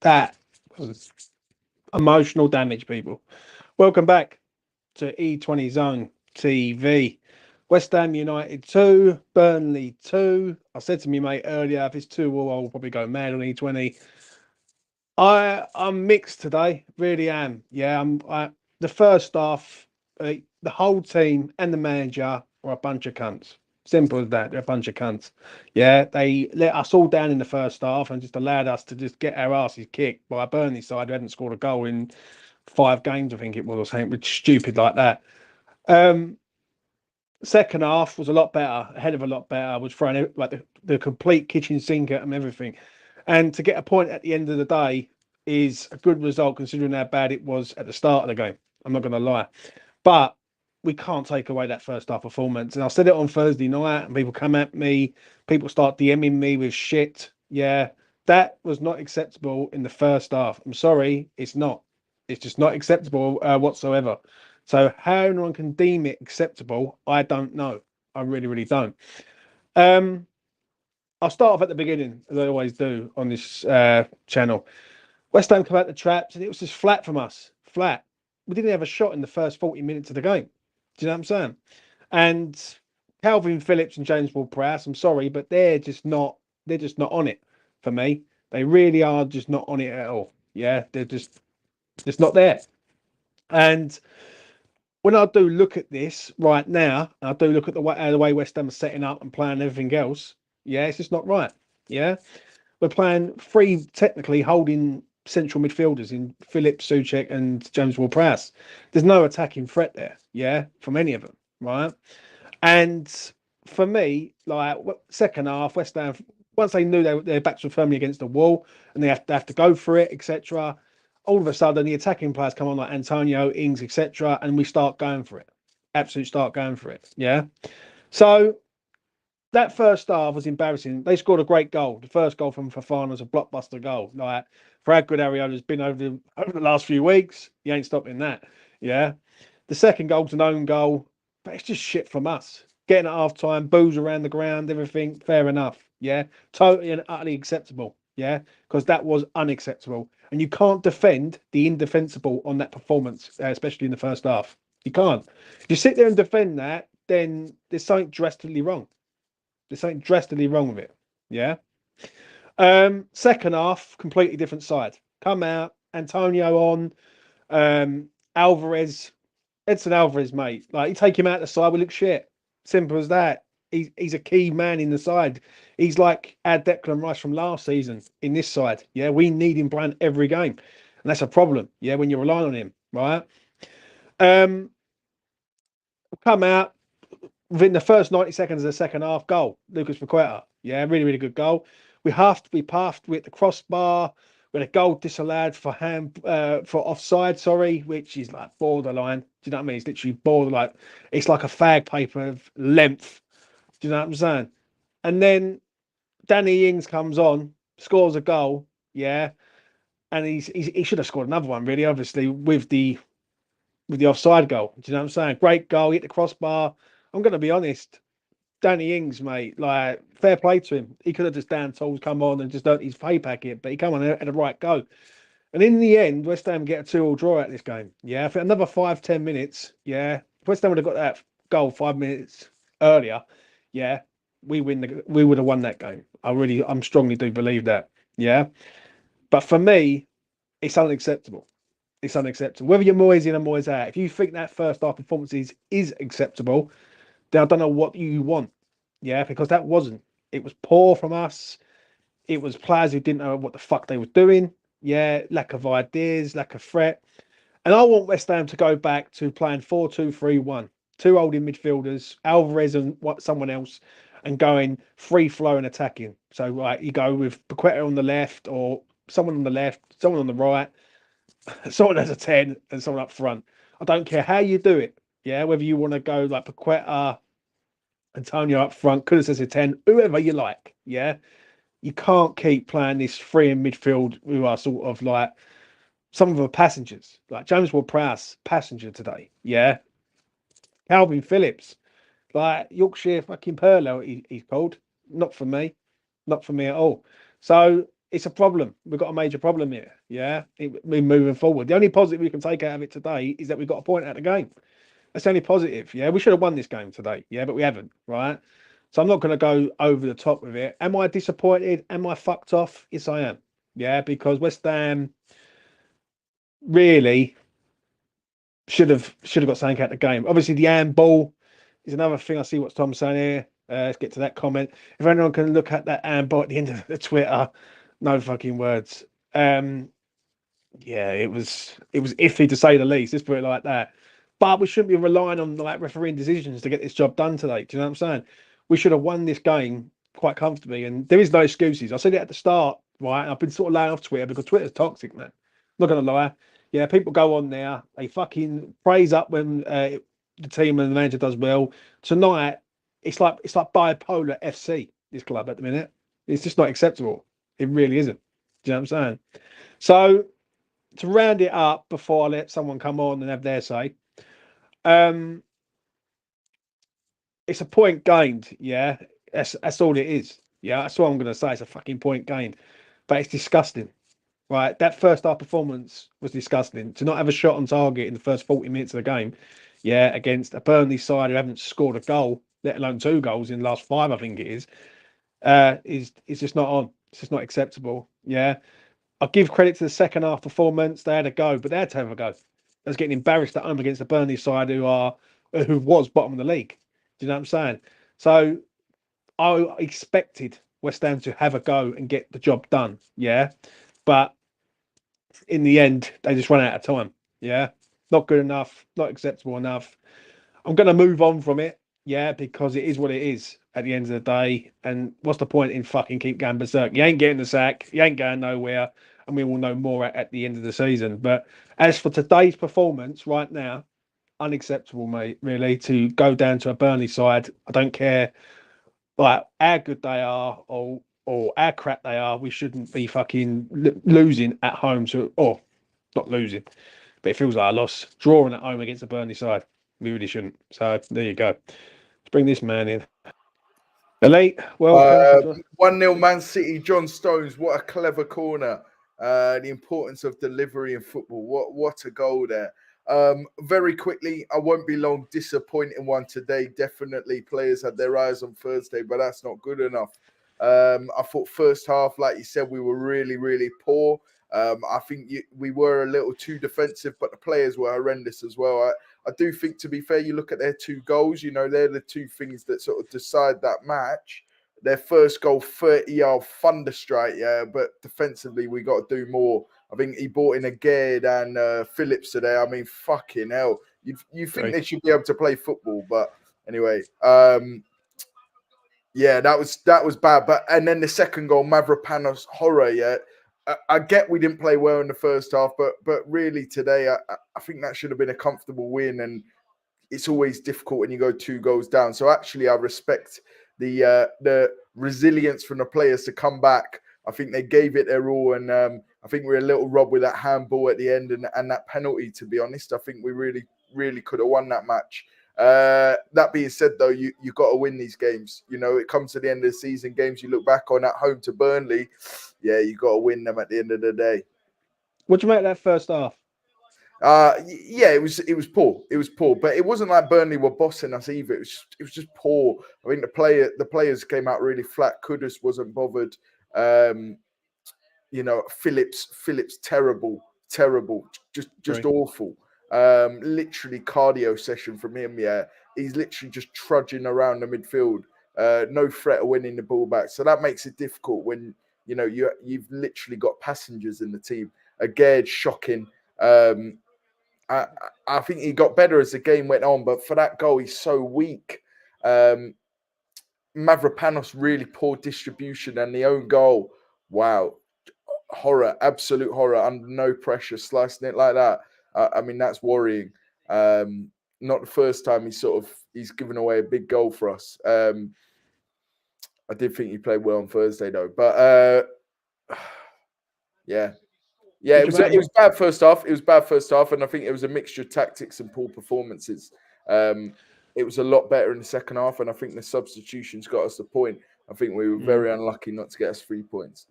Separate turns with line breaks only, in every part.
That was emotional damage, people. Welcome back to E20 Zone TV. West Ham United 2, Burnley 2. I said to me mate earlier, if it's 2-2, I'll probably go mad on E20. I'm mixed today, really am. Yeah, the first half, the whole team and the manager are a bunch of cunts. Simple as that. They're a bunch of cunts. Yeah, they let us all down in the first half and just allowed us to just get our asses kicked by a Burnley side who hadn't scored a goal in 5 games, I think it was, or something, which is stupid like that. Um, Second half was a lot better, a hell of a lot better. I was throwing it like the complete kitchen sink at them, everything. And to get a point at the end of the day is a good result considering how bad it was at the start of the game. I'm not going to lie. But we can't take away that first half performance. And I said it on Thursday night, and people come at me, people start DMing me with shit. Yeah, that was not acceptable in the first half. I'm sorry, it's not. It's just not acceptable whatsoever. So how anyone can deem it acceptable, I don't know. I really, really don't. Um, I'll start off at the beginning, as I always do on this channel. West Ham come out the traps, and it was just flat from us. Flat. We didn't have a shot in the first 40 minutes of the game. Do you know what I'm saying? And Calvin Phillips and James Ward-Prowse, I'm sorry, but they're just not. They're just not on it for me. They really are just not on it at all. Yeah, they're just not there. And when I do look at this right now, I do look at the way West Ham are setting up and playing everything else. Yeah, it's just not right. Yeah, we're playing three technically holding central midfielders in Phillips, Souček, and James Ward-Prowse. There's no attacking threat there. Yeah, from any of them. Right, and for me, like second half, West Ham once they knew their backs were firmly against the wall and they have to go for it, etc. All of a sudden, the attacking players come on like Antonio, Ings, etc., and we start going for it. Absolute start going for it. Yeah. So that first half was embarrassing. They scored a great goal. The first goal from Fofana was a blockbuster goal. Like for how good Ariola's been over the last few weeks, he ain't stopping that. Yeah. The second goal's an own goal, but it's just shit from us. Getting at half time, boos around the ground, everything, fair enough. Yeah. Totally and utterly acceptable. Yeah. Because that was unacceptable. And you can't defend the indefensible on that performance, especially in the first half. You can't. If you sit there and defend that, then there's something drastically wrong. There's something drastically wrong with it. Yeah. Second half, completely different side. Come out, Antonio on, Alvarez, Edson Alvarez, mate. Like you take him out the side, we look shit. Simple as that. He's a key man in the side. He's like our Declan Rice from last season in this side. Yeah, we need him playing every game, and that's a problem. Yeah, when you're relying on him, right? Um, come out within the first 90 seconds of the second half. Goal, Lucas Paqueta. Yeah, really, really good goal. We passed with the crossbar. With a goal disallowed for for offside, sorry, which is like borderline. Do you know what I mean? It's literally borderline. It's like a fag paper of length. Do you know what I'm saying? And then Danny Ings comes on, scores a goal, yeah, and he should have scored another one, really, obviously, with the offside goal. Do you know what I'm saying? Great goal, hit the crossbar. I'm gonna be honest. Danny Ings, mate, like fair play to him. He could have just down tools, come on and just done his pay packet, but he come on and had a right go. And in the end, West Ham get a 2-2 draw out this game. Yeah, for another 5-10 minutes. Yeah, if West Ham would have got that goal 5 minutes earlier. Yeah, we would have won that game. I'm strongly do believe that. Yeah, but for me, it's unacceptable. It's unacceptable. Whether you're Moyes in or Moyes out, if you think that first half performance is acceptable, then I don't know what you want. Yeah, because that wasn't. It was poor from us. It was players who didn't know what the fuck they were doing. Yeah, lack of ideas, lack of threat. And I want West Ham to go back to playing 4-2-3-1. Two holding midfielders, Alvarez and someone else, and going free flow and attacking. So, right, you go with Paqueta on the left, or someone on the left, someone on the right, someone as a 10, and someone up front. I don't care how you do it. Yeah, whether you want to go like Paqueta, Antonio up front, Kudus as a 10, whoever you like. Yeah, you can't keep playing this three in midfield who are sort of like some of them are passengers. Like James Ward-Prowse, passenger today. Yeah. Calvin Phillips, like Yorkshire fucking Perlo, he's called. Not for me. Not for me at all. So it's a problem. We've got a major problem here. Yeah, we're moving forward. The only positive we can take out of it today is that we've got a point out of the game. That's the only positive. Yeah, we should have won this game today. Yeah, but we haven't. Right. So I'm not going to go over the top with it. Am I disappointed? Am I fucked off? Yes, I am. Yeah, because West Ham really should have got something out of the game. Obviously, the handball is another thing. I see what Tom's saying here. Let's get to that comment. If anyone can look at that handball at the end of the Twitter, no fucking words. Yeah, it was iffy to say the least. Let's put it like that. But we shouldn't be relying on like refereeing decisions to get this job done today. Do you know what I'm saying? We should have won this game quite comfortably, and there is no excuses. I said it at the start, right? I've been sort of laying off Twitter because Twitter's toxic, man. Not gonna lie. Yeah, people go on there, they fucking praise up when the team and the manager does well. Tonight, it's like bipolar FC. This club at the minute, it's just not acceptable. It really isn't. Do you know what I'm saying? So to round it up before I let someone come on and have their say, it's a point gained. Yeah, that's all it is. Yeah, that's all I'm gonna say. It's a fucking point gained, but it's disgusting. Right, that first half performance was disgusting. To not have a shot on target in the first 40 minutes of the game, yeah, against a Burnley side who haven't scored a goal, let alone 2 goals in the last 5, I think it is just not on. It's just not acceptable. Yeah, I give credit to the second half performance. They had a go, but they had to have a go. They was getting embarrassed at home against the Burnley side who was bottom of the league. Do you know what I'm saying? So I expected West Ham to have a go and get the job done. Yeah, but in the end, they just run out of time. Yeah, not good enough, not acceptable enough. I'm going to move on from it. Yeah, because it is what it is at the end of the day. And what's the point in fucking keep going berserk? You ain't getting the sack. You ain't going nowhere. And we will know more at the end of the season. But as for today's performance right now, unacceptable, mate, really, to go down to a Burnley side. I don't care like how good they are or how crap they are. We shouldn't be fucking losing at home to, or not losing, but it feels like a loss. Drawing at home against the Burnley side. We really shouldn't. So there you go. Let's bring this man in. Elite, welcome.
1-0 Man City, John Stones. What a clever corner. The importance of delivery in football. What a goal there. Very quickly, I won't be long. Disappointing one today. Definitely players had their eyes on Thursday, but that's not good enough. I thought first half, like you said, we were really, really poor. I think we were a little too defensive, but the players were horrendous as well. I do think, to be fair, you look at their 2 goals, they're the 2 things that sort of decide that match. Their first goal, 30-yard thunder strike, yeah, but defensively, we got to do more. I think he brought in a Gerd and Phillips today. I mean, fucking hell. You think they should be able to play football, but anyway, yeah, that was bad. But and then the second goal, Mavropanos horror, yeah. I get we didn't play well in the first half, but really today, I think that should have been a comfortable win. And it's always difficult when you go 2 goals down. So actually, I respect the resilience from the players to come back. I think they gave it their all, and I think we're a little robbed with that handball at the end and that penalty. To be honest, I think we really could have won that match. That being said, though, you got to win these games. It comes to the end of the season, games you look back on at home to Burnley. Yeah, you got to win them at the end of the day.
What do you make of that first half?
Yeah, it was poor. It was poor, but it wasn't like Burnley were bossing us either. It was just poor. I think the players came out really flat. Kudus wasn't bothered. Phillips terrible, just awful. Literally cardio session from him. Yeah, he's literally just trudging around the midfield. No threat of winning the ball back. So that makes it difficult when you've literally got passengers in the team. Again, shocking. I think he got better as the game went on, but for that goal, he's so weak. Mavropanos really poor distribution, and the own goal. Wow, horror, absolute horror, under no pressure, slicing it like that. I mean, that's worrying. Not the first time he's given away a big goal for us. I did think he played well on Thursday though, but yeah. Yeah, it was bad first half. It was bad first half, and I think it was a mixture of tactics and poor performances. It was a lot better in the second half, and I think the substitutions got us the point. I think we were very unlucky not to get us 3 points.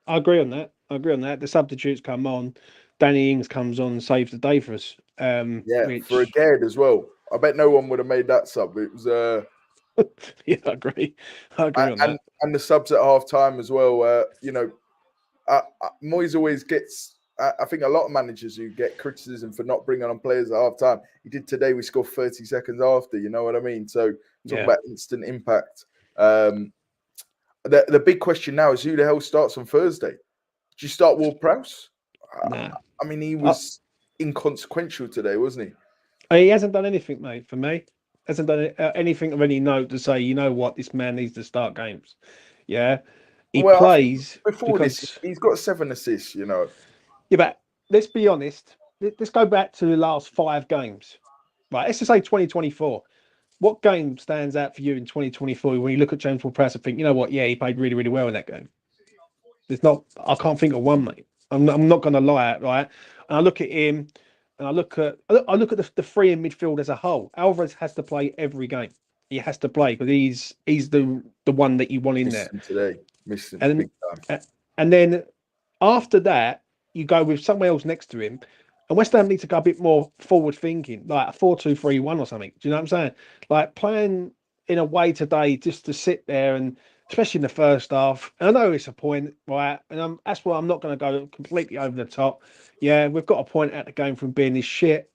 I agree on that. I agree on that. The substitutes come on. Danny Ings comes on and saves the day for us.
Yeah, for a
Which
Gerd as well. I bet no one would have made that sub. It was
yeah, I agree. I agree on that.
and the subs at half time as well. Moyes always gets. I think a lot of managers who get criticism for not bringing on players at half time. He did today. We scored 30 seconds after. You know what I mean? So talking
Yeah.
about instant impact. The big question now is who the hell starts on Thursday? Do you start Ward-Prowse?
Nah.
I mean, he was inconsequential today, wasn't
He hasn't done anything, mate, for me. Hasn't done anything of any note to say, you know what, this man needs to start games. Yeah.
he?
He
Well, I think
plays
before this,
because,
he's got 7 assists. You know,
yeah, but let's be honest. Let's go back to the last 5 games. Right. Let's just say 2024. What game stands out for you in 2024 when you look at James Ward-Prowse and think, you know what, yeah, he played really, really well in that game? There's not, I can't think of one, mate. I'm not going to lie, right? And I look at him, and I look at the three in midfield as a whole. Alvarez has to play every game. He has to play because he's the one that you want in
missed
there.
him today. Missed him
And
big time.
and then after that, you go with someone else next to him. And West Ham need to go a bit more forward thinking, like a 4-2-3-1 or something. Do you know what I'm saying? Like playing in a way today just to sit there and especially in the first half. And I know it's a point, right? And that's why I'm not going to go completely over the top. Yeah, we've got a point out the game from being this shit,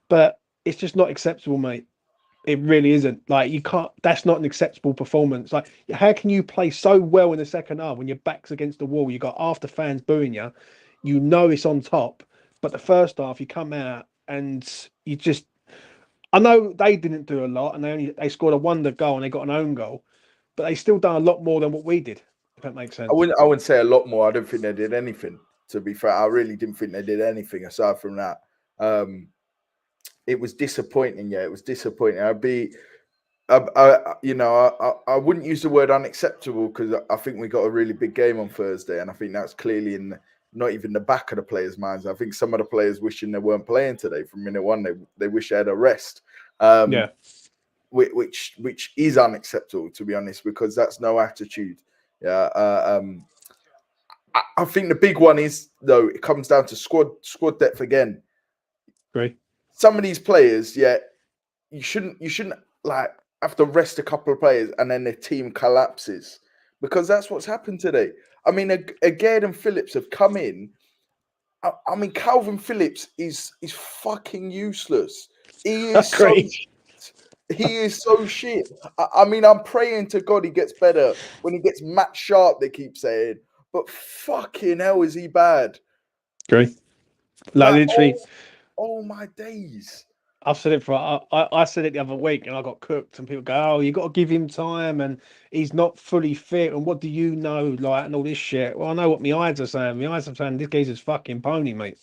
but it's just not acceptable, mate. It really isn't. Like you can't. That's not an acceptable performance. Like how can you play so well in the second half when your back's against the wall? You got half the fans booing you. You know it's on top, but the first half you come out and you just. I know they didn't do a lot, and they scored a wonder goal and they got an own goal, but they still done a lot more than what we did. If that makes sense.
I wouldn't say a lot more. I don't think they did anything. To be fair, I really didn't think they did anything aside from that. It was disappointing. Yeah, it was disappointing. I wouldn't use the word unacceptable because I think we got a really big game on Thursday, and I think that's clearly in not even the back of the players' minds. I think some of the players wishing they weren't playing today from minute one. They wish they had a rest.
Yeah,
which is unacceptable, to be honest, because that's no attitude. Yeah. I think the big one is though it comes down to squad depth again.
agree.
Some of these players, yeah, you shouldn't like have to rest a couple of players and then the team collapses because that's what's happened today. I mean, Agard and Phillips have come in. I mean, Calvin Phillips is fucking useless. He is so
Agreed.
he is so shit. I mean, I'm praying to God he gets better when he gets Matt Sharp. They keep saying, but fucking hell, is he bad?
Agree. Like
Like,
literally,
oh my days.
I've said it for I said it the other week and I got cooked and people go, oh, you got to give him time and he's not fully fit and what do you know, like and all this shit. Well, I know what my eyes are saying. My eyes are saying this geezer's fucking pony, mate.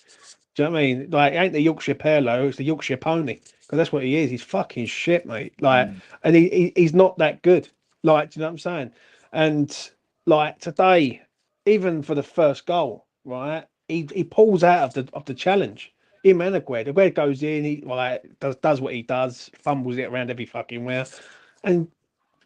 Do you know what I mean? Like, it ain't the Yorkshire Pearlo, it's the Yorkshire Pony because that's what he is. He's fucking shit, mate. Like, and he's not that good. Like, do you know what I'm saying? And like today, even for the first goal, right? He pulls out of the challenge. Him and Aguerd goes in, he like does what he does, fumbles it around every fucking where, and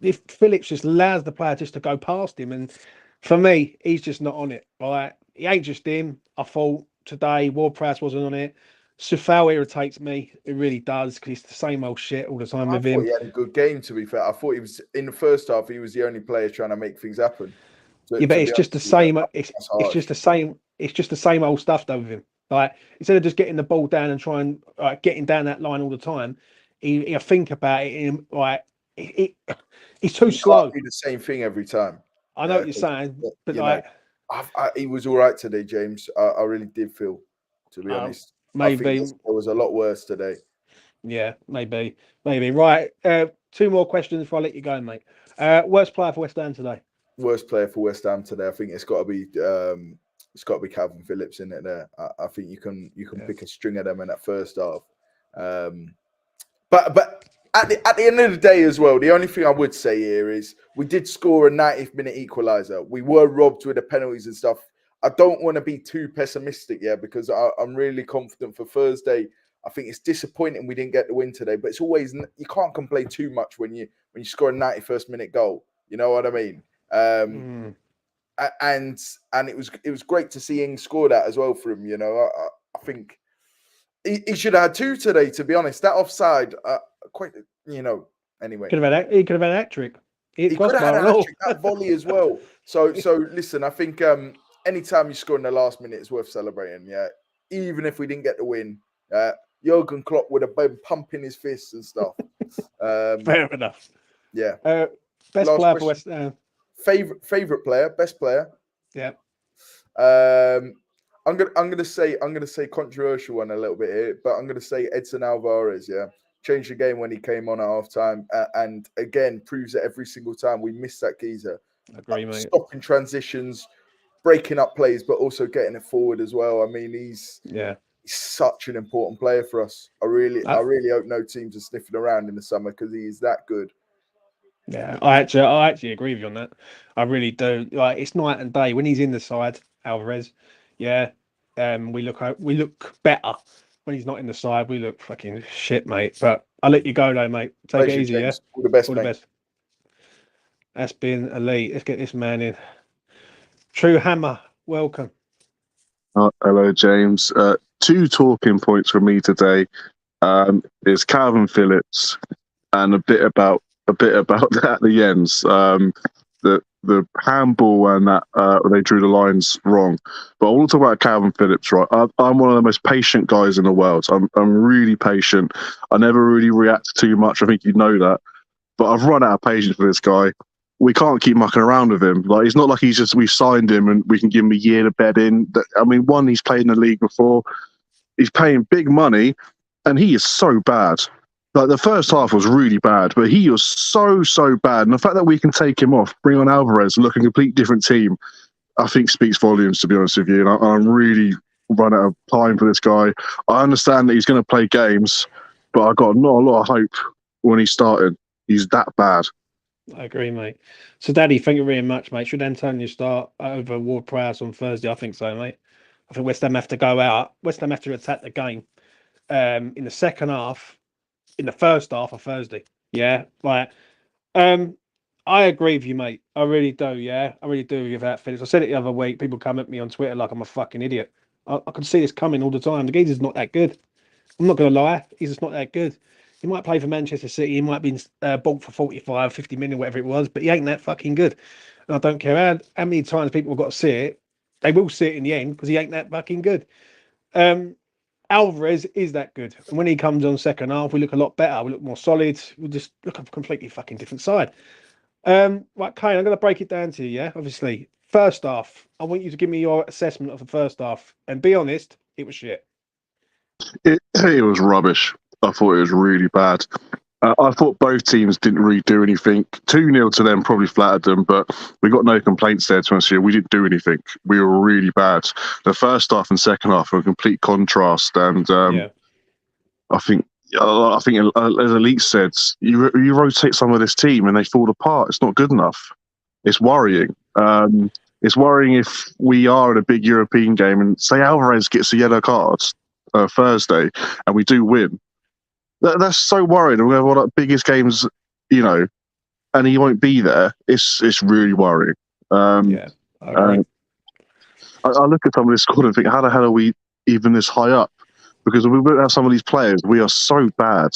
if Phillips just allows the player just to go past him, and for me, he's just not on it. Right? He ain't just him. I thought today Ward-Prowse wasn't on it. Sufal irritates me. It really does because it's the same old shit all the time
I
with
thought
him.
he had a good game, to be fair. I thought he was in the first half, he was the only player trying to make things happen.
Yeah, but
To
it's
be
just the
honest with you,
same.
that's
It's
harsh.
just the same. It's just the same old stuff though with him. Like instead of just getting the ball down and trying getting down that line all the time, he'll think about it. And, like he's too
You can't
slow.
do the same thing every time.
I know
Yeah,
what you're saying, but
you know,
like
he was all right today, James. I really did feel, to be honest. I think
maybe.
there was a lot worse today.
Yeah, maybe. Right. 2 more questions before I let you go, mate. Worst player for West Ham today?
Worst player for West Ham today. I think it's got to be Calvin Phillips in it. There, I think you can pick a string of them in that first half. But at the end of the day as well, the only thing I would say here is we did score a 90th minute equaliser. We were robbed with the penalties and stuff. I don't want to be too pessimistic, because I'm really confident for Thursday. I think it's disappointing we didn't get the win today, but it's always you can't complain too much when you score a 91st minute goal. You know what I mean? and it was great to see Ings score that as well for him. You know, I think he should have had 2 today. To be honest, that offside, quite, you know. Anyway,
he could have had an hat trick.
He could have had a hat trick, that volley as well. So listen, I think anytime you score in the last minute, it's worth celebrating. Yeah, even if we didn't get the win, Jurgen Klopp would have been pumping his fists and stuff.
Fair enough.
Yeah.
Best
Last
player for
question.
West Ham.
Favorite player, best player.
Yeah.
I'm gonna say controversial one a little bit here, but I'm gonna say Edson Alvarez. Yeah, changed the game when he came on at halftime, and again proves that every single time we miss that geezer.
Agree, mate.
Stopping transitions, breaking up plays, but also getting it forward as well. I mean, he's such an important player for us. I really hope no teams are sniffing around in the summer because he's that good.
Yeah, I actually agree with you on that. I really do. Like, it's night and day when he's in the side, Alvarez. Yeah, we look better when he's not in the side. We look fucking shit, mate. But I'll let you go though, mate. Take it easy, James.
Yeah. All the best,
all
mate.
The best. That's been elite. Let's get this man in. True Hammer, welcome.
Hello, James. 2 talking points from me today. Is Calvin Phillips and a bit about that at the ends. The handball and that they drew the lines wrong. But I want to talk about Calvin Phillips, right? I'm one of the most patient guys in the world. I'm really patient. I never really react too much. I think you know that. But I've run out of patience for this guy. We can't keep mucking around with him. Like, it's not like we've signed him and we can give him a year to bed in. I mean, one, he's played in the league before. He's paying big money, and he is so bad. Like, the first half was really bad, but he was so bad. And the fact that we can take him off, bring on Alvarez, look a complete different team, I think speaks volumes, to be honest with you. And I'm really run out of time for this guy. I understand that he's going to play games, but I got not a lot of hope when he started. He's that bad.
I agree, mate. So, Daddy, thank you very much, mate. Should Antonio start over Ward-Prowse on Thursday? I think so, mate. I think West Ham have to go out. West Ham have to attack the game in the second half, in the first half of Thursday. Yeah, like, I agree with you, mate. I really do. Yeah, I really do with that, Phillips. I said it the other week. People come at me on Twitter like I'm a fucking idiot. I can see this coming all the time. The geezer's not that good. I'm not going to lie. He's just not that good. He might play for Manchester City. He might be bought for 45, 50 million, whatever it was, but he ain't that fucking good. And I don't care how many times people have got to see it. They will see it in the end because he ain't that fucking good. Alvarez is that good. And when he comes on second half, we look a lot better. We look more solid. We just look a completely fucking different side. Right, Kane, I'm going to break it down to you, yeah? Obviously, first half, I want you to give me your assessment of the first half. And be honest, it was shit.
It was rubbish. I thought it was really bad. I thought both teams didn't really do anything. 2-0 to them probably flattered them, but we got no complaints there to us here. We didn't do anything. We were really bad. The first half and second half were a complete contrast. And I think, as Elite said, you rotate some of this team and they fall apart. It's not good enough. It's worrying. It's worrying if we are in a big European game and say Alvarez gets a yellow card Thursday and we do win. That's so worrying. We're one of the biggest games, you know, and he won't be there. It's really worrying.
I agree.
I look at some of this squad and think, how the hell are we even this high up? Because we don't have some of these players. We are so bad.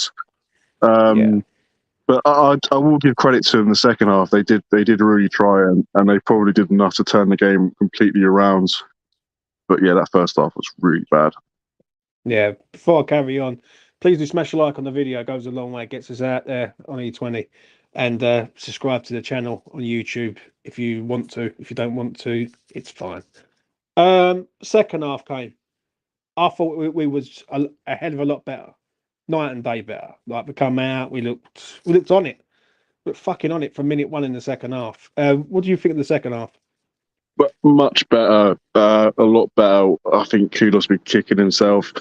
But I will give credit to them. The second half, they did really try, and they probably did enough to turn the game completely around. But yeah, that first half was really bad.
Yeah. Before I carry on, please do smash a like on the video. It goes a long way. It gets us out there on E20. And subscribe to the channel on YouTube if you want to. If you don't want to, it's fine. Second half came. I thought we was a hell of a lot better. Night and day better. Like, we come out, we looked on it. We looked fucking on it from minute one in the second half. What do you think of the second half?
But much better, a lot better. I think Kudos be kicking himself.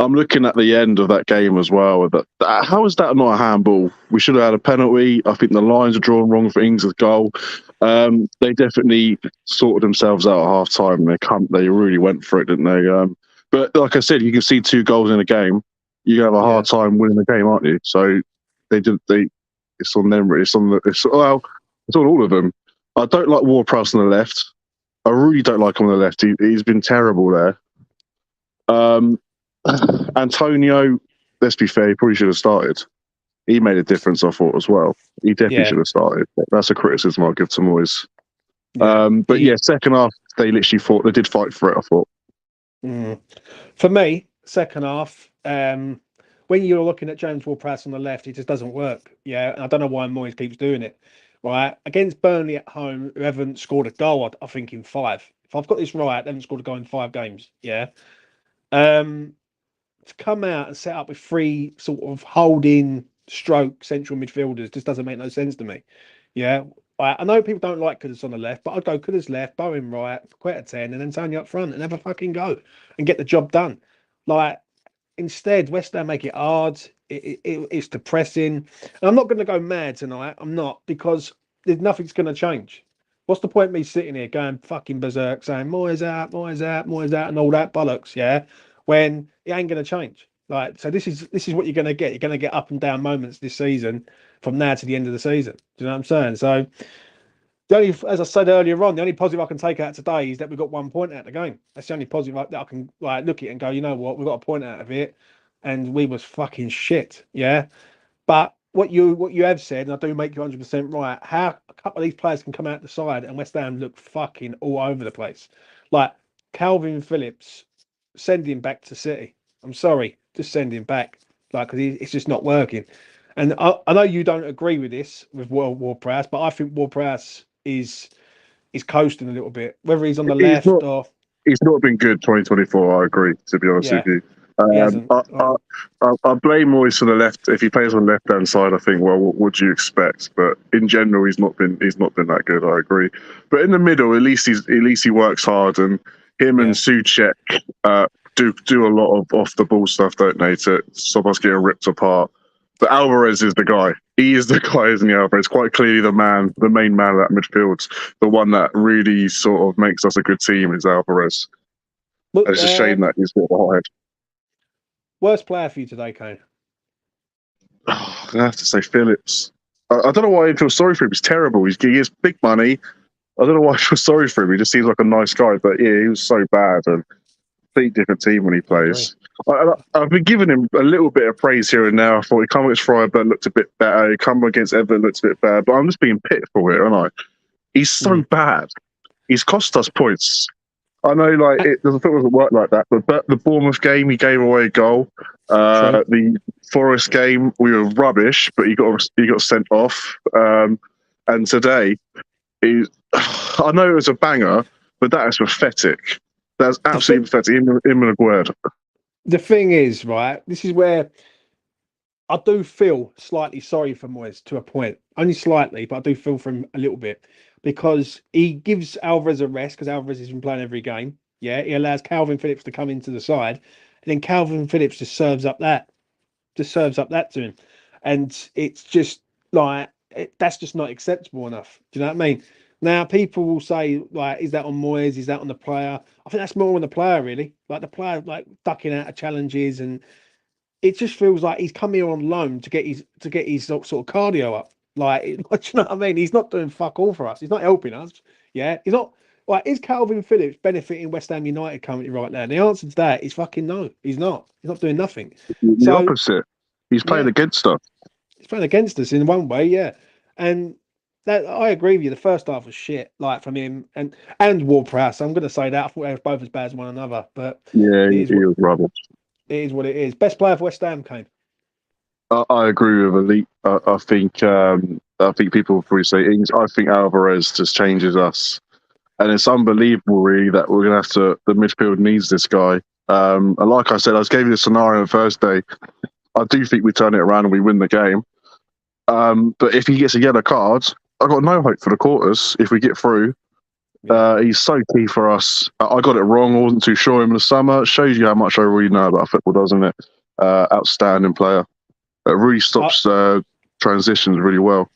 I'm looking at the end of that game as well. But how is that not a handball? We should have had a penalty. I think the lines are drawn wrong for Ings' goal. They definitely sorted themselves out at half time. They really went for it, didn't they? But like I said, you can see 2 goals in a game. You have a hard time winning the game, aren't you? So it's on them. It's on all of them. I don't like Ward-Prowse on the left. I really don't like him on the left. He's been terrible there. Antonio, let's be fair, he probably should have started. He made a difference, I thought, as well. He definitely should have started. That's a criticism I'll give to Moyes. Second half, they literally fought. They did fight for it, I thought.
For me, second half, when you're looking at James Ward-Prowse on the left, it just doesn't work. Yeah, and I don't know why Moyes keeps doing it. Right, against Burnley at home, who haven't scored a goal, I think in 5. If I've got this right, they haven't scored a goal in 5 games. Yeah, to come out and set up with 3 sort of holding stroke central midfielders just doesn't make no sense to me. Yeah, I know people don't like Kudus on the left, but I'd go Kudus left, Bowen right, Quetta 10, and then Tony up front and have a fucking go and get the job done. Like, instead, West Ham make it hard. It's depressing. And I'm not going to go mad tonight. I'm not, because nothing's going to change. What's the point of me sitting here going fucking berserk saying Moyes out, Moyes out, Moyes out, and all that bollocks? Yeah, when it ain't going to change. Like, so this is what you're going to get. You're going to get up and down moments this season from now to the end of the season. Do you know what I'm saying? So the only, as I said earlier on, the only positive I can take out today is that we've got 1 point out of the game. That's the only positive that I can like look at and go, you know what, we've got a point out of it, and we was fucking shit. Yeah, but what you have said, and I do make you 100% right. How a couple of these players can come out the side and West Ham look fucking all over the place. Like Calvin Phillips, send him back to City. I'm sorry, just send him back. Like, because it's just not working. And I know you don't agree with this with Ward-Prowse, but I think Ward-Prowse is coasting a little bit, whether he's on the left or
he's not been good 2024. I agree, to be honest with you.
He hasn't.
I blame Moyes for the left. If he plays on the left hand side, I think, well, what would you expect? But in general, he's not been that good. I agree. But in the middle, at least he works hard, and him and Souček do a lot of off the ball stuff, don't they, to stop us getting ripped apart. But Alvarez is the guy. He is the guy, isn't he, Alvarez? Quite clearly the main man of that midfield. The one that really sort of makes us a good team is Alvarez. But, it's a shame that he's got behind.
Worst player for you today, Kane?
I'm going to have to say Phillips. I don't know why I feel sorry for him. He's terrible. He gets big money. I don't know why I feel sorry for him. He just seems like a nice guy. But yeah, he was so bad. And complete different team when he plays. I've been giving him a little bit of praise here and now. I thought he come against Freiburg looked a bit better. He come against Everton looked a bit bad. But I'm just being pitiful here, aren't I? He's so bad. He's cost us points. I know, like, it doesn't work like that. But the Bournemouth game, he gave away a goal. The Forest game, we were rubbish, but he got sent off. And today, I know it was a banger, but that is pathetic. That's absolutely pathetic. Him and Aguerd.
The thing is, right, this is where I do feel slightly sorry for Moyes to a point. Only slightly, but I do feel for him a little bit. Because he gives Alvarez a rest, because Alvarez has been playing every game. Yeah, he allows Calvin Phillips to come into the side. And then Calvin Phillips just serves up that to him. And it's just like, that's just not acceptable enough. Do you know what I mean? Now, people will say, like, is that on Moyes? Is that on the player? I think that's more on the player, really. Like, the player, like, ducking out of challenges. And it just feels like he's come here on loan to get his sort of cardio up. Like, do you know what I mean? He's not doing fuck all for us. He's not helping us. Yeah, he's not. Like, is Calvin Phillips benefiting West Ham United currently right now? And the answer to that is fucking no. He's not. He's not doing nothing.
The opposite. He's playing against us.
He's playing against us in one way, yeah. And that, I agree with you. The first half was shit, like, from him and Ward-Prowse. I'm going to say that. I thought they were both as bad as one another. But
yeah, he was rubbish.
It is what it is. Best player for West Ham, Kane.
I agree with Elite. I think people will probably say Ings. I think Alvarez just changes us, and it's unbelievable, really, that we're gonna have to. The midfield needs this guy. And like I said, I gave you the scenario on Thursday. I do think we turn it around and we win the game. But if he gets a yellow card, I've got no hope for the quarters. If we get through, he's so key for us. I got it wrong. I wasn't too sure in the summer. It shows you how much I really know about football, doesn't it? Outstanding player. It really stops transitions really well.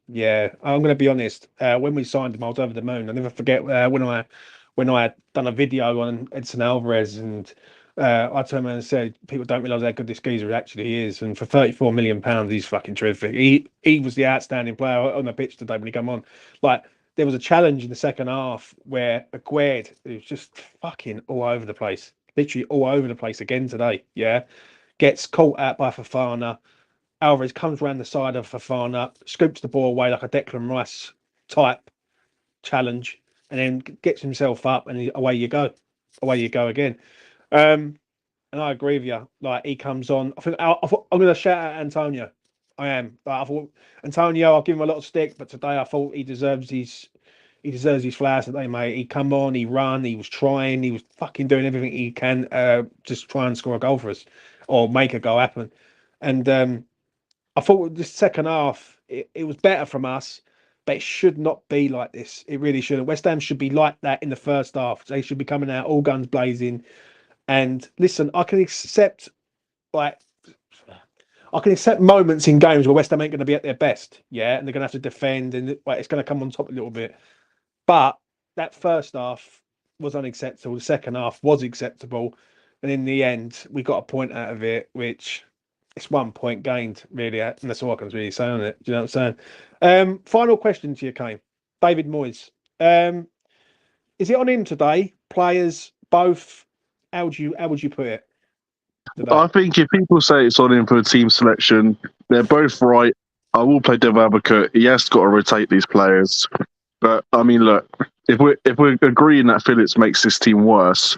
Yeah, I'm going to be honest. When we signed him, I was over the moon. I never forget when I had done a video on Edson Alvarez, and I turned around and said, people don't realise how good this geezer actually is. And for £34 million, he's fucking terrific. He was the outstanding player on the pitch today when he came on. Like, there was a challenge in the second half where Aguerd, who was just fucking all over the place, literally all over the place again today. Yeah, gets caught out by Fofana. Alvarez comes around the side of Fofana, scoops the ball away like a Declan Rice type challenge, and then gets himself up, and away you go. Away you go again. And I agree with you. Like, he comes on. I'm going to shout out Antonio. I am. Like, I thought Antonio, I'll give him a lot of stick, but today I thought he deserves his flowers today, mate. He come on, he run, he was trying, he was fucking doing everything he can, just try and score a goal for us or make a goal happen. And I thought the second half it was better from us, but it should not be like this. It really shouldn't. West Ham should be like that in the first half. They should be coming out all guns blazing. And listen, I can accept moments in games where West Ham ain't going to be at their best, yeah, and they're going to have to defend, and it's going to come on top a little bit. But that first half was unacceptable. The second half was acceptable, and in the end, we got a point out of it, which it's 1 point gained, really, and that's all I can really say on it. Do you know what I'm saying? Final question to you, Kane. David Moyes. Is it on him today? Players, both. How would you put it today?
I think if people say it's on him for a team selection, they're both right. I will play devil advocate. He has got to rotate these players. But I mean, look, if we're agreeing that Phillips makes this team worse,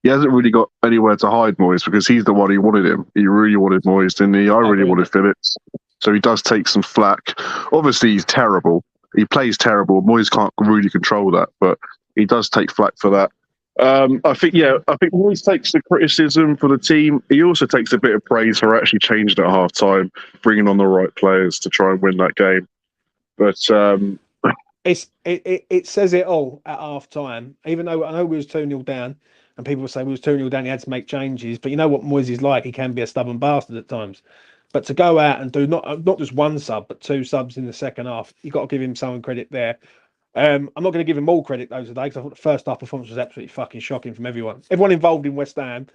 he hasn't really got anywhere to hide Moyes, because he's the one who wanted him. He really wanted Moyes, didn't he? I really wanted Phillips. So he does take some flack. Obviously, he's terrible. He plays terrible. Moyes can't really control that, but he does take flack for that. I think Moyes takes the criticism for the team. He also takes a bit of praise for actually changing at half time, bringing on the right players to try and win that game. But
it says it all at half time. Even though I know we was 2-0 down, and people say we was 2-0 down, he had to make changes. But you know what Moyes is like; he can be a stubborn bastard at times. But to go out and do not just one sub, but 2 subs in the second half, you got to give him some credit there. I'm not going to give him all credit though today, because I thought the first half performance was absolutely fucking shocking from everyone. Everyone involved in West Ham,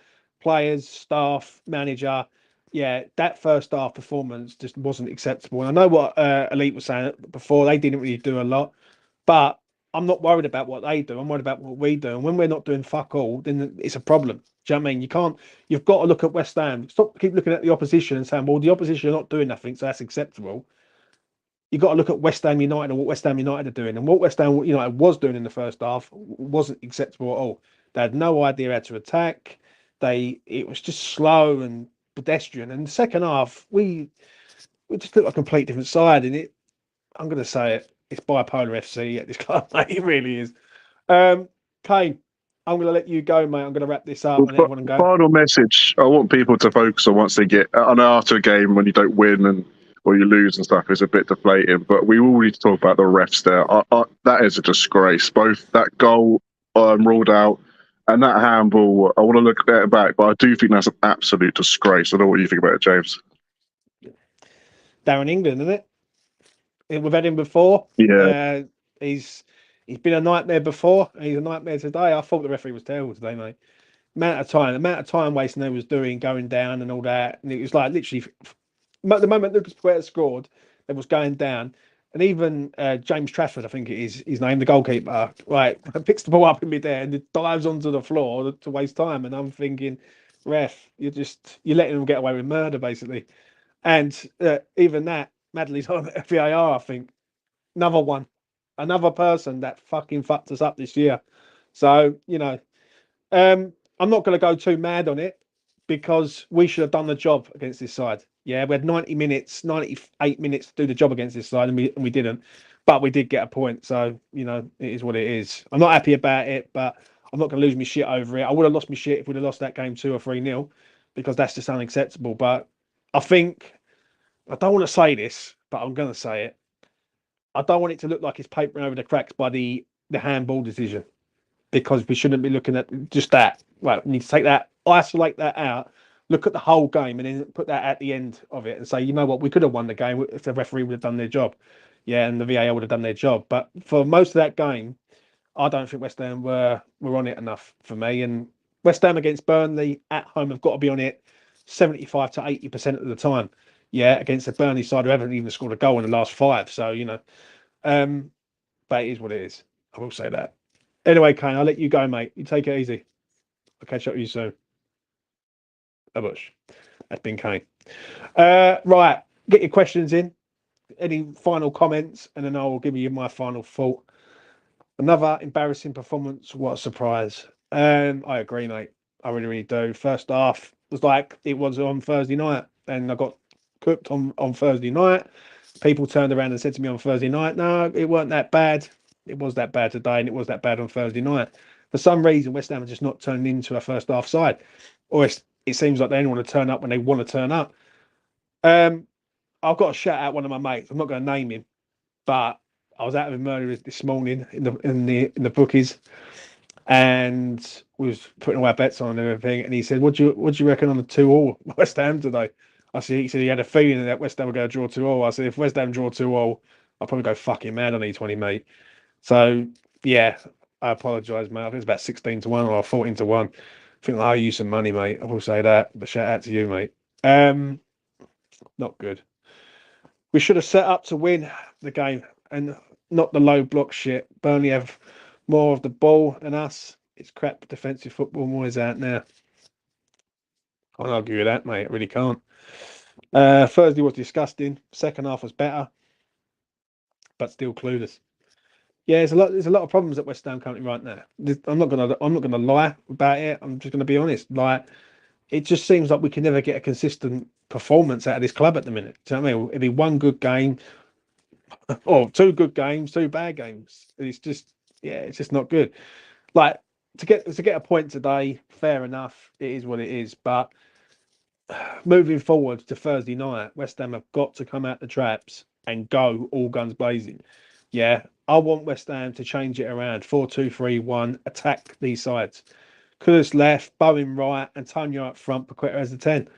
players, staff, manager. Yeah, that first half performance just wasn't acceptable. And I know what Elite was saying before; they didn't really do a lot, but I'm not worried about what they do. I'm worried about what we do. And when we're not doing fuck all, then it's a problem. Do you know what I mean? You've got to look at West Ham. Keep looking at the opposition and saying, well, the opposition are not doing nothing, so that's acceptable. You've got to look at West Ham United and what West Ham United are doing. And what West Ham United was doing in the first half wasn't acceptable at all. They had no idea how to attack. It was just slow and pedestrian. And the second half, we just looked like a complete different side. And I'm going to say it, it's bipolar FC at this club, mate. It really is. Kane, I'm going to let you go, mate. I'm going to wrap this up and let everyone go.
Final message. I want people to focus on once they get. I know after a game when you don't win or you lose and stuff, it's a bit deflating. But we all need to talk about the refs there. That is a disgrace. Both that goal ruled out and that handball. I want to look at it back, but I do think that's an absolute disgrace. I don't know what you think about it, James.
Darren England, isn't it? We've had him before.
Yeah.
He's been a nightmare before. He's a nightmare today. I thought the referee was terrible today, mate. The amount of time wasting they was doing, going down and all that. And it was like literally the moment Lucas Paqueta scored, it was going down. And even James Trafford, I think it is his name, the goalkeeper, right, picks the ball up in midair and dives onto the floor to waste time. And I'm thinking, ref, you're letting them get away with murder, basically. And even that, Madley's on VAR, I think. Another person that fucking fucked us up this year. So, I'm not going to go too mad on it, because we should have done the job against this side. Yeah, we had 98 minutes to do the job against this side, and we didn't. But we did get a point. So, it is what it is. I'm not happy about it, but I'm not going to lose my shit over it. I would have lost my shit if we'd have lost that game 2 or 3-0, because that's just unacceptable. But I don't want to say this, but I'm going to say it. I don't want it to look like it's papering over the cracks by the handball decision, because we shouldn't be looking at just that. Well, we need to take that, isolate that out, look at the whole game, and then put that at the end of it and say, you know what, we could have won the game if the referee would have done their job. Yeah, and the VAR would have done their job. But for most of that game, I don't think West Ham were on it enough for me. And West Ham against Burnley at home have got to be on it 75 to 80% of the time. Yeah, against the Burnley side who haven't even scored a goal in the last 5. So, But it is what it is. I will say that. Anyway, Kane, I'll let you go, mate. You take it easy. I'll catch up with you soon. A bush. That's been Kane. Right, get your questions in. Any final comments, and then I will give you my final thought. Another embarrassing performance. What a surprise. I agree, mate. I really, really do. First half was like it was on Thursday night, and I got cooked on Thursday night. People turned around and said to me on Thursday night, no, it weren't that bad. It was that bad today, and it was that bad on Thursday night. For some reason, West Ham are just not turning into a first half side, or it seems like they only want to turn up when they want to turn up. I've got to shout out one of my mates. I'm not going to name him, but I was out with him earlier this morning in the bookies, and we was putting all our bets on and everything. And he said, "What do you reckon on the 2-2 West Ham today?" He said he had a feeling that West Ham were going to draw 2-2. I said, if West Ham draw 2-2, I'll probably go fucking mad on E20, mate. So yeah, I apologise, mate. I think it's about 16-1 or 14-1. I think I owe you some money, mate. I will say that. But shout out to you, mate. Not good. We should have set up to win the game and not the low block shit. Burnley have more of the ball than us. It's crap defensive football. Moyes out now. I can't argue with that, mate. I really can't. Thursday was disgusting. Second half was better, but still clueless. Yeah, there's a lot of problems at West Ham currently right now. I'm not gonna lie about it. I'm just gonna be honest. Like, it just seems like we can never get a consistent performance out of this club at the minute. Do you know what I mean? It'd be one good game, or two good games, two bad games. It's just not good. Like, to get a point today, fair enough. It is what it is. But moving forward to Thursday night, West Ham have got to come out the traps and go all guns blazing. Yeah, I want West Ham to change it around. 4-2-3-1, attack these sides. Kudus left, Bowen right, Antonio up front, Paqueta as the 10.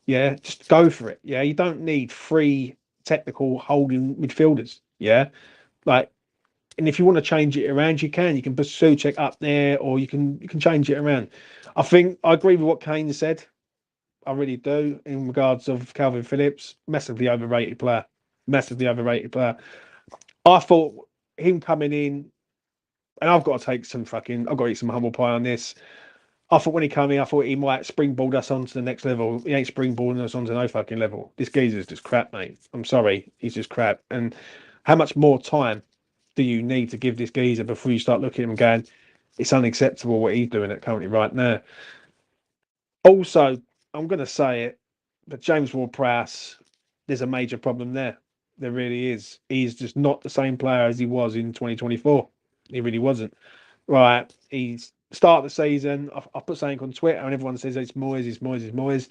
Yeah, just go for it. Yeah, you don't need three technical holding midfielders. Yeah, like, and if you want to change it around, you can. You can put Soucek up there, or you can change it around. I think I agree with what Kane said. I really do in regards of Calvin Phillips. Massively overrated player. Massively overrated player. I thought him coming in, and I've got to take some I've got to eat some humble pie on this. I thought when he came in, I thought he might springboard us onto the next level. He ain't springboarding us onto no fucking level. This geezer's just crap, mate. I'm sorry. He's just crap. And how much more time do you need to give this geezer before you start looking at him and going, it's unacceptable what he's doing at currently right now? Also, I'm going to say it, but James Ward-Prowse, there's a major problem there. There really is. He's just not the same player as he was in 2024. He really wasn't. Right. He's start of the season. I put something on Twitter and everyone says it's Moyes, it's Moyes, it's Moyes.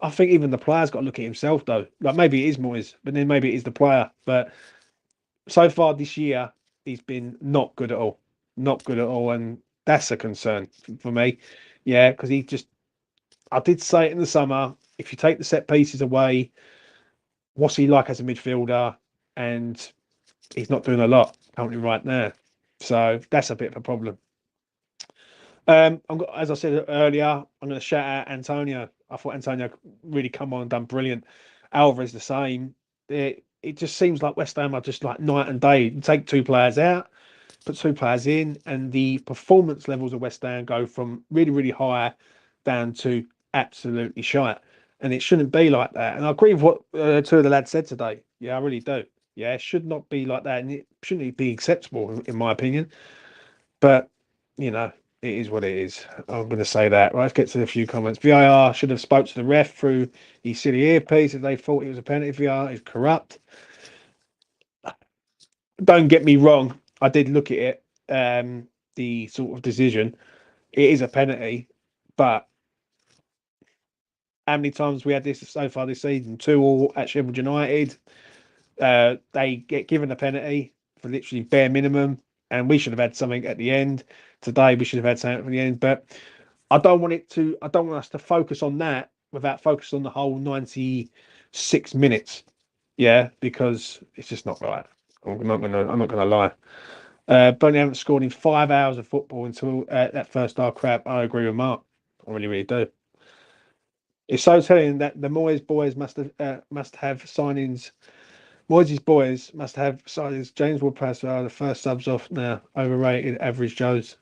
I think even the player's got to look at himself, though. Like, maybe it is Moyes, but then maybe it is the player. But so far this year, he's been not good at all. Not good at all. And that's a concern for me. Yeah, because I did say it in the summer, if you take the set pieces away, what's he like as a midfielder? And he's not doing a lot currently right now. So that's a bit of a problem. As I said earlier, I'm going to shout out Antonio. I thought Antonio really come on and done brilliant. Alvarez the same. It just seems like West Ham are just like night and day. You take two players out, put two players in, and the performance levels of West Ham go from really, really high down to absolutely shite. And it shouldn't be like that. And I agree with what two of the lads said today. Yeah, I really do. Yeah, it should not be like that. And it shouldn't be acceptable, in my opinion. But, it is what it is. I'm going to say that. Right, let's get to a few comments. VAR should have spoke to the ref through his silly earpiece if they thought it was a penalty. VAR is corrupt. Don't get me wrong. I did look at it, the sort of decision. It is a penalty, but how many times we had this so far this season? 2-2 at Sheffield United. They get given a penalty for literally bare minimum, and we should have had something at the end. Today we should have had something at the end, but I don't want us to focus on that without focusing on the whole 96 minutes. Yeah, because it's just not right. I'm not gonna lie. Burnley haven't scored in 5 hours of football until that first half crap. I agree with Mark. I really, really do. It's so telling that the Moyes boys must have signings Moyes' boys must have sides. James Ward-Prowse are the first subs off now. Overrated, average Joes.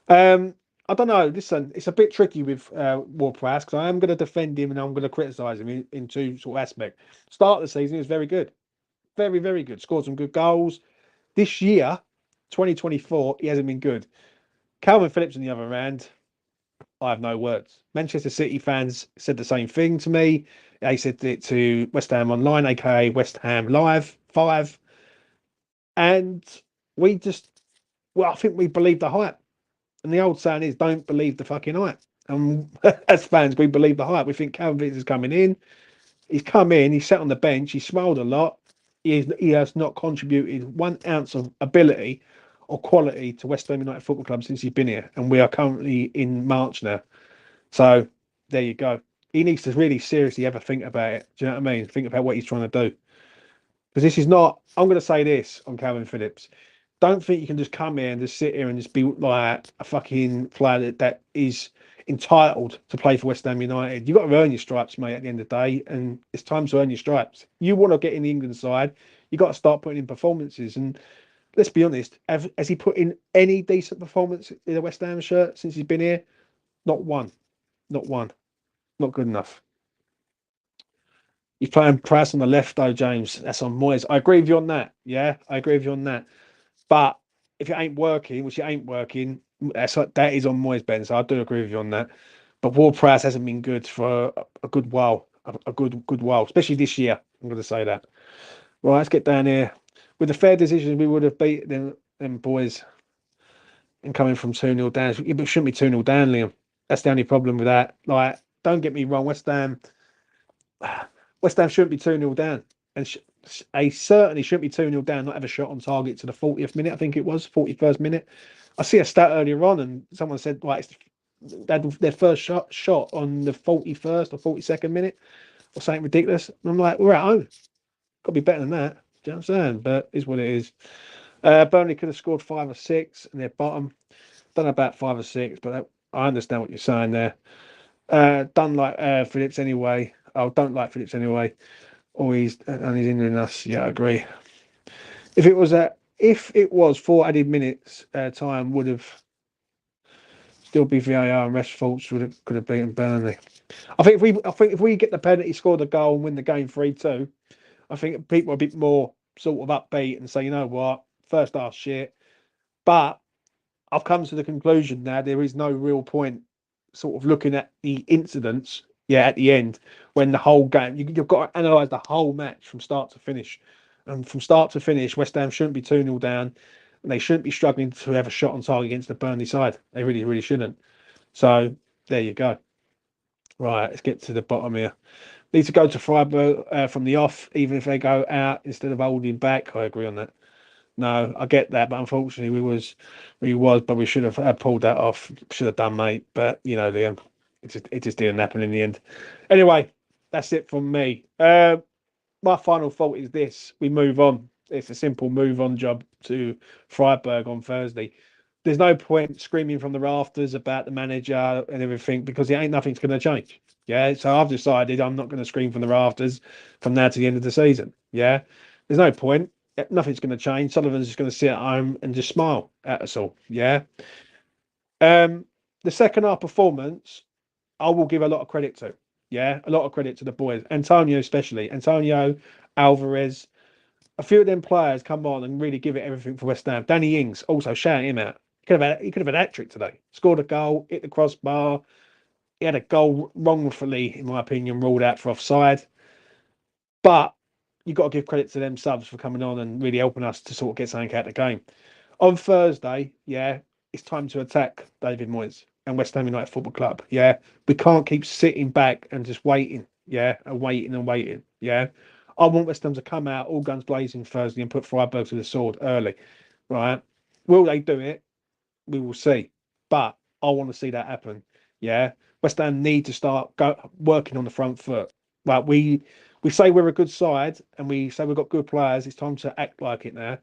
I don't know. Listen, it's a bit tricky with Ward-Prowse because I am going to defend him and I'm going to criticise him in two sort of aspects. Start of the season, he was very good. Very, very good. Scored some good goals. This year, 2024, he hasn't been good. Calvin Phillips, on the other hand, I have no words. Manchester City fans said the same thing to me. They said it to West Ham Online, aka West Ham Live 5. And we just, well, I think we believe the hype. And the old saying is, don't believe the fucking hype. And as fans, we believe the hype. We think Calvin Phillips is coming in. He's come in, he sat on the bench, he smiled a lot. He has not contributed 1 ounce of ability or quality to West Ham United Football Club since he's been here. And we are currently in March now. So there you go. He needs to really seriously ever think about it. Do you know what I mean? Think about what he's trying to do. Because this is not, I'm going to say this on Calvin Phillips. Don't think you can just come here and just sit here and just be like a fucking player that is entitled to play for West Ham United. You've got to earn your stripes, mate, at the end of the day. And it's time to earn your stripes. You want to get in the England side, you've got to start putting in performances. And let's be honest, has he put in any decent performance in a West Ham shirt since he's been here? Not one. Not one. Not good enough. He's playing Prowse on the left, though, James. That's on Moyes. I agree with you on that. Yeah, I agree with you on that. But if it ain't working, which it ain't working, that is on Moyes, Ben. So I do agree with you on that. But Ward-Prowse hasn't been good for a good while. A good while, especially this year. I'm going to say that. Right, let's get down here. With the fair decisions, we would have beaten them boys. And coming from 2-0 down, it shouldn't be 2-0 down, Liam. That's the only problem with that. Like, don't get me wrong, West Ham shouldn't be 2-0 down. And they certainly shouldn't be 2-0 down, not have a shot on target to the 40th minute, I think it was, 41st minute. I see a stat earlier on, and someone said, like, they had their first shot on the 41st or 42nd minute or something ridiculous. And I'm like, we're at home. Got to be better than that. Do you know what I'm saying? But it's what it is. Burnley could have scored 5 or 6 in their bottom. Don't know about 5 or 6, but I understand what you're saying there. Don't like Phillips anyway. I don't like Phillips anyway. Or he's injuring us. Yeah, I agree. If it was 4 added minutes, time would have still be VAR and rest faults could have beaten Burnley. I think if we get the penalty, score the goal, and win the game 3-2, I think people are a bit more sort of upbeat and say, you know what, first half shit. But I've come to the conclusion now there is no real point sort of looking at the incidents, at the end, when the whole game, you've got to analyse the whole match from start to finish. And from start to finish, West Ham shouldn't be 2-0 down, and they shouldn't be struggling to have a shot on target against the Burnley side. They really, really shouldn't. So there you go. Right, let's get to the bottom here. Need to go to Freiburg from the off, even if they go out instead of holding back. I agree on that. No, I get that, but unfortunately but we should have pulled that off. Should have done, mate. But you know, Liam, it just didn't happen in the end. Anyway, that's it from me. My final thought is this: we move on. It's a simple move on job to Freiburg on Thursday. There's no point screaming from the rafters about the manager and everything because nothing's going to change. Yeah, so I've decided I'm not going to scream from the rafters from now to the end of the season. Yeah, there's no point. Nothing's going to change. Sullivan's just going to sit at home and just smile at us all. Yeah. The second half performance, I will give a lot of credit to. Yeah, a lot of credit to the boys. Antonio especially. Antonio, Alvarez. A few of them players come on and really give it everything for West Ham. Danny Ings, also shout him out. He could have had a hat-trick today. Scored a goal, hit the crossbar. He had a goal wrongfully, in my opinion, ruled out for offside. But you've got to give credit to them subs for coming on and really helping us to sort of get something out of the game. On Thursday, it's time to attack David Moyes and West Ham United Football Club. Yeah, we can't keep sitting back and just waiting. Yeah, and waiting. Yeah, I want West Ham to come out all guns blazing Thursday and put Freiburg to the sword early. Right? Will they do it? We will see. But I want to see that happen. Yeah, West Ham need to start working on the front foot. Like we say we're a good side and we say we've got good players. It's time to act like it now.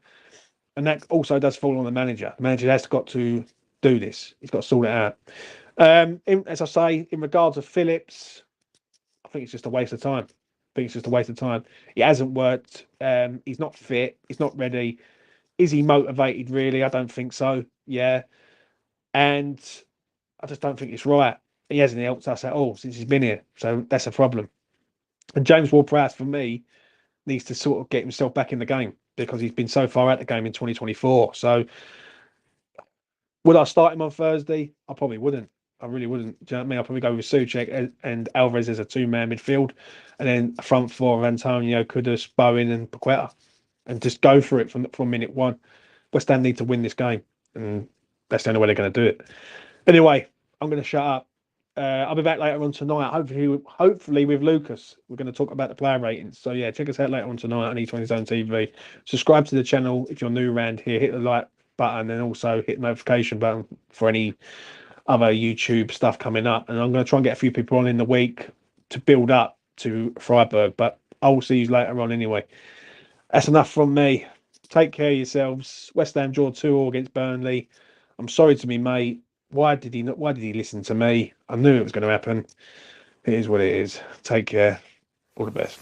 And that also does fall on the manager. The manager has got to do this. He's got to sort it out. As I say, in regards to Phillips, I think it's just a waste of time. think it's just a waste of time. It hasn't worked. He's not fit. He's not ready. Is he motivated? Really, I don't think so. Yeah, and I just don't think it's right. He hasn't helped us at all since he's been here, so that's a problem. And James Ward-Prowse, for me, needs to sort of get himself back in the game because he's been so far out the game in 2024. So, would I start him on Thursday? I probably wouldn't. I really wouldn't. Do you know what I mean? I'll probably go with Souček and Alvarez as a two-man midfield, and then a front four of Antonio, Kudus, Bowen, and Paqueta, and just go for it from minute one. West Ham need to win this game, and that's the only way they're going to do it. Anyway, I'm going to shut up. I'll be back later on tonight. Hopefully with Lucas, we're going to talk about the player ratings. So yeah, check us out later on tonight on E20 Zone TV. Subscribe to the channel if you're new around here. Hit the like button and also hit the notification button for any other YouTube stuff coming up. And I'm going to try and get a few people on in the week to build up to Freiburg. But I'll see you later on anyway. That's enough from me. Take care of yourselves. West Ham draw 2-2 against Burnley. I'm sorry to me, mate. Why did he listen to me? I knew it was going to happen. It is what it is. Take care. All the best.